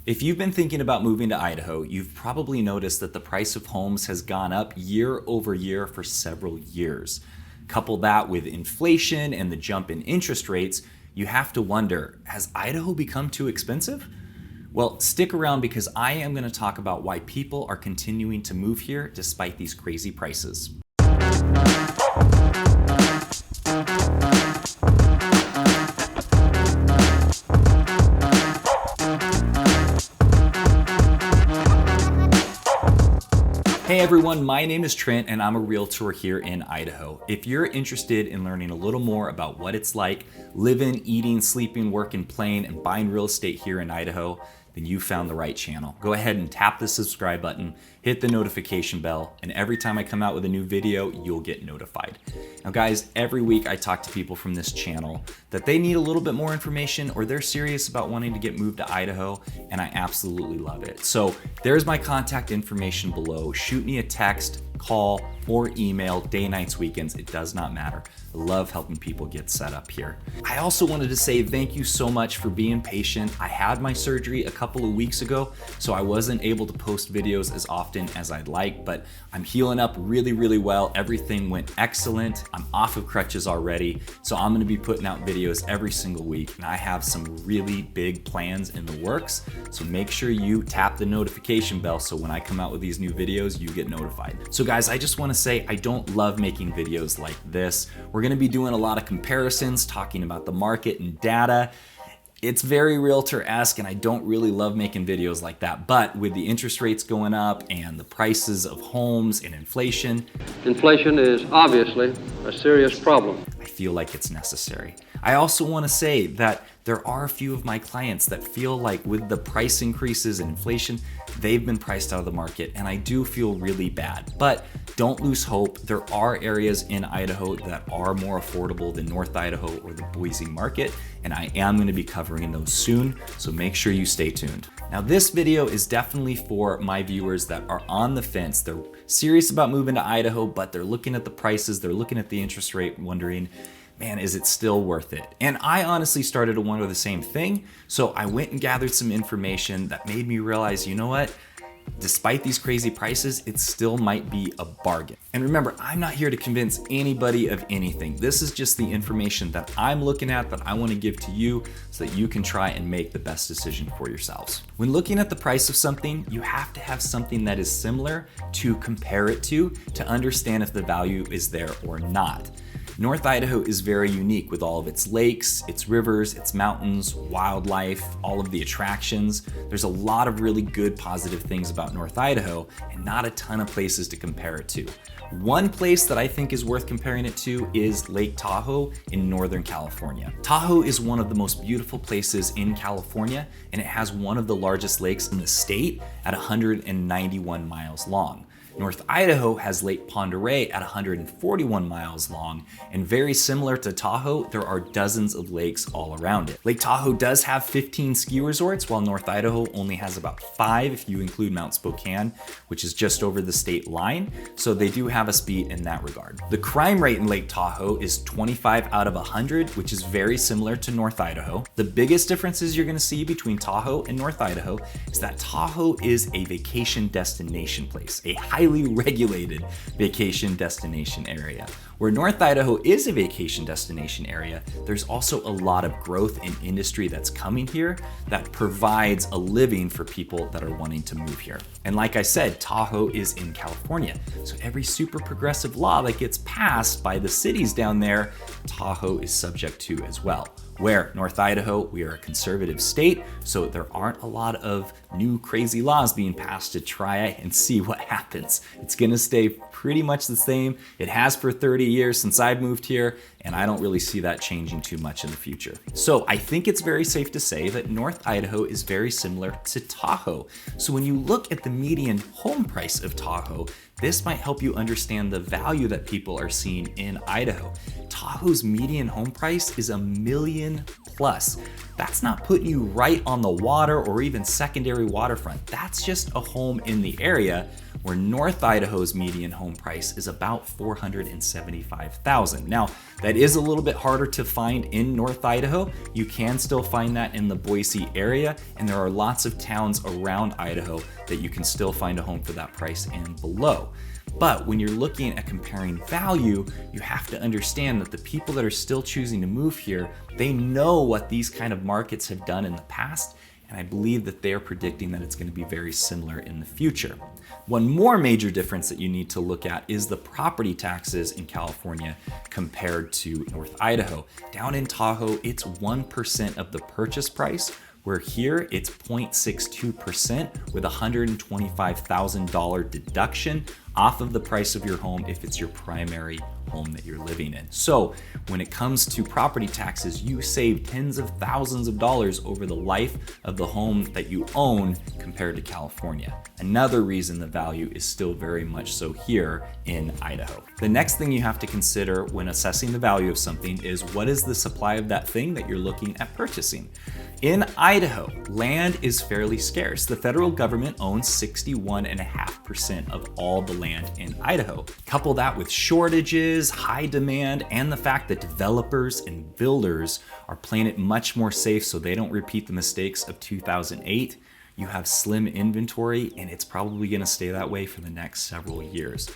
If you've been thinking about moving to Idaho, you've probably noticed that the price of homes has gone up year over year for several years. Couple that with inflation and the jump in interest rates, you have to wonder, has Idaho become too expensive? Well, stick around because I am going to talk about why people are continuing to move here despite these crazy prices. Hey everyone, my name is Trent and I'm a realtor here in Idaho. If you're interested in learning a little more about what it's like living, eating, sleeping, working, playing, and buying real estate here in Idaho, then you found the right channel. Go ahead and tap the subscribe button, hit the notification bell, and every time I come out with a new video, you'll get notified. Now guys, every week I talk to people from this channel that they need a little bit more information or they're serious about wanting to get moved to Idaho, and I absolutely love it. So there's my contact information below. Shoot me a text, call, or email, day, nights, weekends, it does not matter. I love helping people get set up here. I also wanted to say thank you so much for being patient. I had my surgery a couple of weeks ago, so I wasn't able to post videos as often as I'd like, but I'm healing up really well. Everything went excellent. I'm off of crutches already, so I'm gonna be putting out videos every single week, and I have some really big plans in the works, so make sure you tap the notification bell so when I come out with these new videos, you get notified. So guys, I just wanna say I don't love making videos like this. We're gonna be doing a lot of comparisons, talking about the market and data. It's very realtor-esque and I don't really love making videos like that, but with the interest rates going up and the prices of homes and inflation. Inflation is obviously a serious problem. I feel like it's necessary. I also want to say that there are a few of my clients that feel like with the price increases and inflation, they've been priced out of the market, and I do feel really bad. But don't lose hope. There are areas in Idaho that are more affordable than North Idaho or the Boise market, and I am going to be covering those soon, so make sure you stay tuned. Now this video is definitely for my viewers that are on the fence. They're serious about moving to Idaho, but they're looking at the prices, they're looking at the interest rate, wondering, man, is it still worth it? And I honestly started to wonder the same thing. So I went and gathered some information that made me realize, you know what? Despite these crazy prices, it still might be a bargain. And remember, I'm not here to convince anybody of anything. This is just the information that I'm looking at that I want to give to you so that you can try and make the best decision for yourselves. When looking at the price of something, you have to have something that is similar to compare it to understand if the value is there or not. North Idaho is very unique with all of its lakes, its rivers, its mountains, wildlife, all of the attractions. There's a lot of really good positive things about North Idaho and not a ton of places to compare it to. One place that I think is worth comparing it to is Lake Tahoe in Northern California. Tahoe is one of the most beautiful places in California, and it has one of the largest lakes in the state at 191 miles long. North Idaho has Lake Pend Oreille at 141 miles long, and very similar to Tahoe, there are dozens of lakes all around it. Lake Tahoe does have 15 ski resorts, while North Idaho only has about 5 if you include Mount Spokane, which is just over the state line, so they do have us beat in that regard. The crime rate in Lake Tahoe is 25 out of 100, which is very similar to North Idaho. The biggest differences you're gonna see between Tahoe and North Idaho is that Tahoe is a vacation destination place, a highly regulated vacation destination area. Where North Idaho is a vacation destination area, there's also a lot of growth in industry that's coming here that provides a living for people that are wanting to move here. And like I said, Tahoe is in California, so every super progressive law that gets passed by the cities down there, Tahoe is subject to as well. Where North Idaho, we are a conservative state, so there aren't a lot of new crazy laws being passed to try and see what happens. It's gonna stay pretty much the same. It has for 30 years since I've moved here, and I don't really see that changing too much in the future. So I think it's very safe to say that North Idaho is very similar to Tahoe. So when you look at the median home price of Tahoe, this might help you understand the value that people are seeing in Idaho. Tahoe's median home price is $1 million plus. That's not putting you right on the water or even secondary waterfront. That's just a home in the area, where North Idaho's median home home price is about $475,000. Now, that is a little bit harder to find in North Idaho. You can still find that in the Boise area, and there are lots of towns around Idaho that you can still find a home for that price and below. But when you're looking at comparing value, you have to understand that the people that are still choosing to move here, they know what these kind of markets have done in the past, and I believe that they're predicting that it's going to be very similar in the future. One more major difference that you need to look at is the property taxes in California compared to North Idaho. Down in Tahoe, it's 1% of the purchase price, where here it's 0.62% with a $125,000 deduction off of the price of your home if it's your primary home that you're living in. So when it comes to property taxes, you save tens of thousands of dollars over the life of the home that you own compared to California. Another reason the value is still very much so here in Idaho. The next thing you have to consider when assessing the value of something is what is the supply of that thing that you're looking at purchasing. In Idaho, land is fairly scarce. The federal government owns 61.5% of all the land in Idaho. Couple that with shortages, high demand, and the fact that developers and builders are playing it much more safe so they don't repeat the mistakes of 2008. You have slim inventory, and it's probably going to stay that way for the next several years.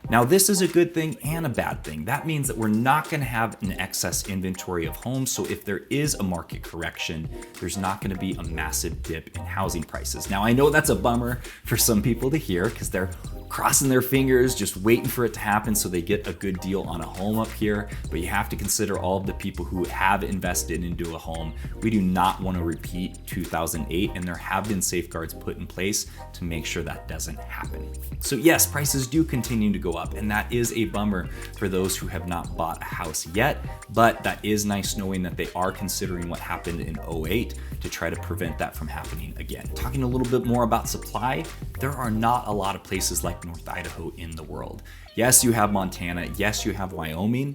Now, this is a good thing and a bad thing. That means that we're not going to have an excess inventory of homes. So if there is a market correction, there's not going to be a massive dip in housing prices. Now, I know that's a bummer for some people to hear because they're crossing their fingers, just waiting for it to happen so they get a good deal on a home up here. But you have to consider all of the people who have invested into a home. We do not want to repeat 2008, and there have been safeguards put in place to make sure that doesn't happen. So yes, prices do continue to go up, and that is a bummer for those who have not bought a house yet, but that is nice knowing that they are considering what happened in 2008 to try to prevent that from happening again. Talking a little bit more about supply, there are not a lot of places like North Idaho in the world. Yes, you have Montana. Yes, you have Wyoming.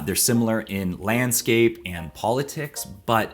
They're similar in landscape and politics, but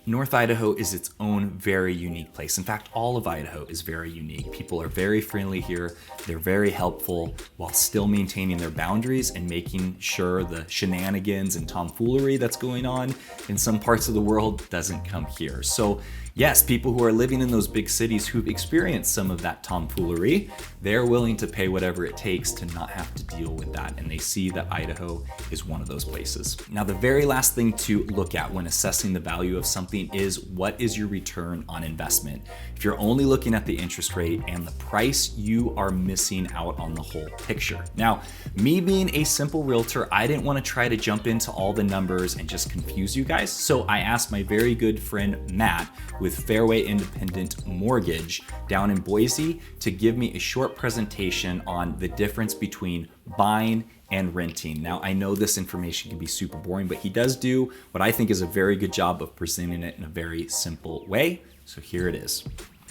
North Idaho is its own very unique place. In fact, all of Idaho is very unique. People are very friendly here. They're very helpful while still maintaining their boundaries and making sure the shenanigans and tomfoolery that's going on in some parts of the world doesn't come here. So yes, people who are living in those big cities who've experienced some of that tomfoolery, they're willing to pay whatever it takes to not have to deal with that. And they see that Idaho is one of those places. Now, the very last thing to look at when assessing the value of something is what is your return on investment? If you're only looking at the interest rate and the price, you are missing out on the whole picture. Now, me being a simple realtor, I didn't want to try to jump into all the numbers and just confuse you guys. So I asked my very good friend Matt with Fairway Independent Mortgage down in Boise to give me a short presentation on the difference between buying and renting. Now, I know this information can be super boring, but he does do what I think is a very good job of presenting it in a very simple way. So here it is.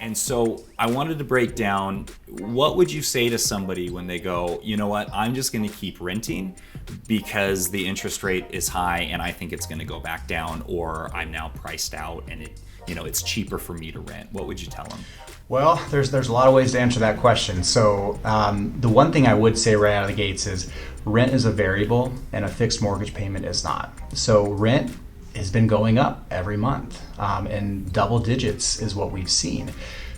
And so I wanted to break down, what would you say to somebody when they go, you know what, I'm just going to keep renting because the interest rate is high and I think it's going to go back down, or I'm now priced out and it's cheaper for me to rent. What would you tell them? Well, there's a lot of ways to answer that question. So the one thing I would say right out of the gates is rent is a variable and a fixed mortgage payment is not. So rent has been going up every month, and double digits is what we've seen.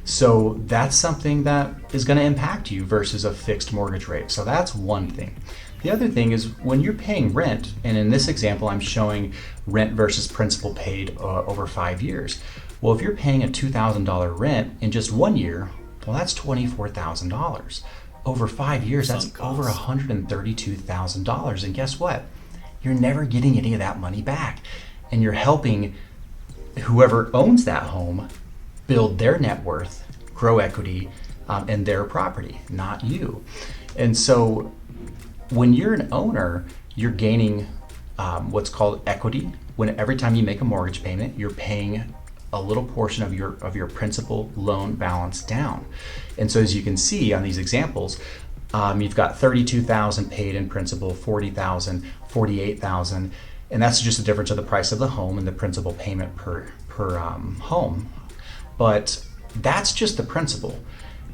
So that's something that is going to impact you versus a fixed mortgage rate. So that's one thing. The other thing is when you're paying rent, and in this example, I'm showing rent versus principal paid over 5 years. Well, if you're paying a $2,000 rent in just 1 year, well, that's $24,000. Over 5 years, that's over $132,000. And guess what? You're never getting any of that money back. And you're helping whoever owns that home build their net worth, grow equity in their property, not you. And so when you're an owner, you're gaining what's called equity. When every time you make a mortgage payment, you're paying a little portion of your principal loan balance down. And so as you can see on these examples, you've got $32,000 paid in principal, $40,000, $48,000, and that's just the difference of the price of the home and the principal payment per home. But that's just the principal.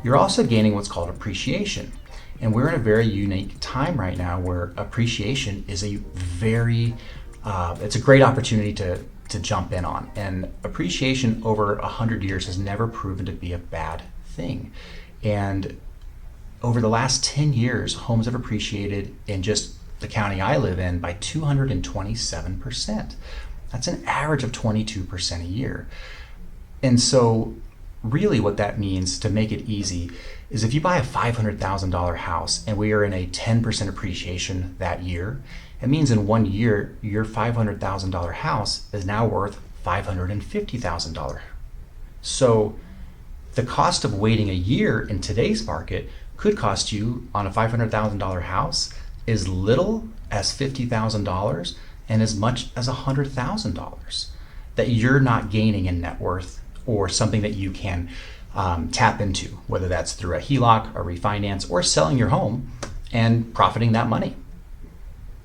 You're also gaining what's called appreciation. And we're in a very unique time right now where appreciation is it's a great opportunity to jump in on. And appreciation over 100 years has never proven to be a bad thing. And over the last 10 years, homes have appreciated in just the county I live in by 227%. That's an average of 22% a year. And so really what that means, to make it easy, is if you buy a $500,000 house and we are in a 10% appreciation that year, it means in 1 year, your $500,000 house is now worth $550,000. So the cost of waiting a year in today's market could cost you on a $500,000 house as little as $50,000 and as much as $100,000 that you're not gaining in net worth, or something that you can tap into, whether that's through a HELOC, a refinance, or selling your home and profiting that money.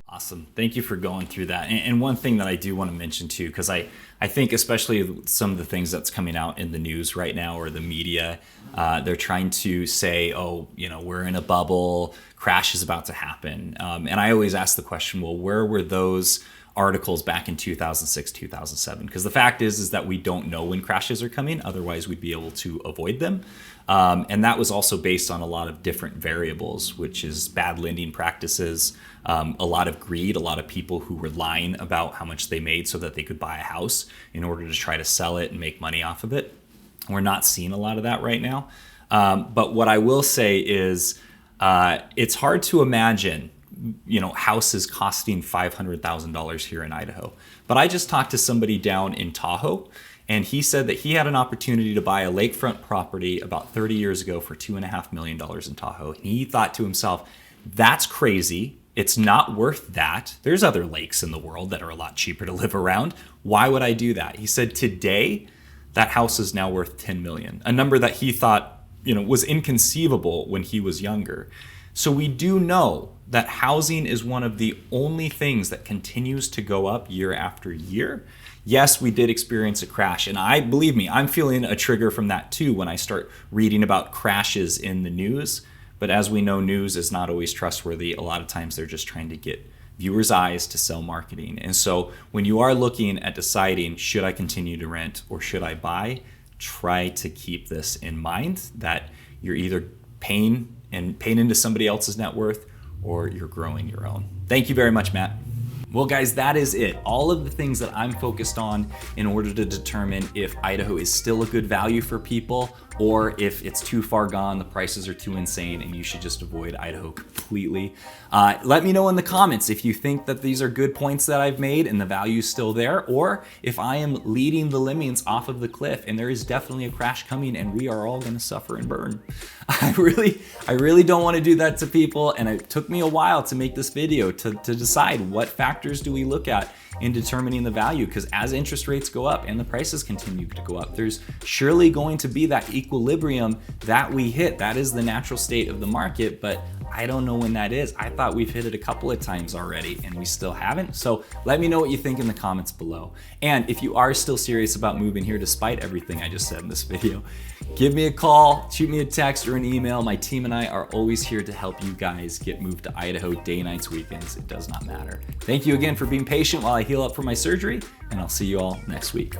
Awesome. Thank you for going through that. And one thing that I do want to mention too, because I think especially some of the things that's coming out in the news right now, or the media, they're trying to say, oh, we're in a bubble, crash is about to happen. And I always ask the question, well, where were those articles back in 2006, 2007? Because the fact is that we don't know when crashes are coming. Otherwise, we'd be able to avoid them. And that was also based on a lot of different variables, which is bad lending practices, a lot of greed, a lot of people who were lying about how much they made so that they could buy a house in order to try to sell it and make money off of it. We're not seeing a lot of that right now. But what I will say is it's hard to imagine houses costing $500,000 here in Idaho. But I just talked to somebody down in Tahoe, and he said that he had an opportunity to buy a lakefront property about 30 years ago for $2.5 million in Tahoe. And he thought to himself, that's crazy. It's not worth that. There's other lakes in the world that are a lot cheaper to live around. Why would I do that? He said today, that house is now worth $10 million, a number that he thought was inconceivable when he was younger. So we do know that housing is one of the only things that continues to go up year after year. Yes, we did experience a crash, and believe me, I'm feeling a trigger from that too when I start reading about crashes in the news. But as we know, news is not always trustworthy. A lot of times they're just trying to get viewers' eyes to sell marketing. And so when you are looking at deciding, should I continue to rent or should I buy, try to keep this in mind, that you're either paying into somebody else's net worth, or you're growing your own. Thank you very much, Matt. Well, guys, that is it. All of the things that I'm focused on in order to determine if Idaho is still a good value for people, or if it's too far gone, the prices are too insane, and you should just avoid Idaho completely. Let me know in the comments if you think that these are good points that I've made and the value's still there, or if I am leading the lemmings off of the cliff and there is definitely a crash coming and we are all gonna suffer and burn. I really don't want to do that to people, and it took me a while to make this video to decide what factors do we look at in determining the value, because as interest rates go up and the prices continue to go up, there's surely going to be that equilibrium that we hit. That is the natural state of the market, but I don't know when that is. I thought we've hit it a couple of times already and we still haven't. So let me know what you think in the comments below. And if you are still serious about moving here despite everything I just said in this video, give me a call, shoot me a text or an email. My team and I are always here to help you guys get moved to Idaho, day, nights, weekends. It does not matter. Thank you again for being patient while I heal up from my surgery, and I'll see you all next week.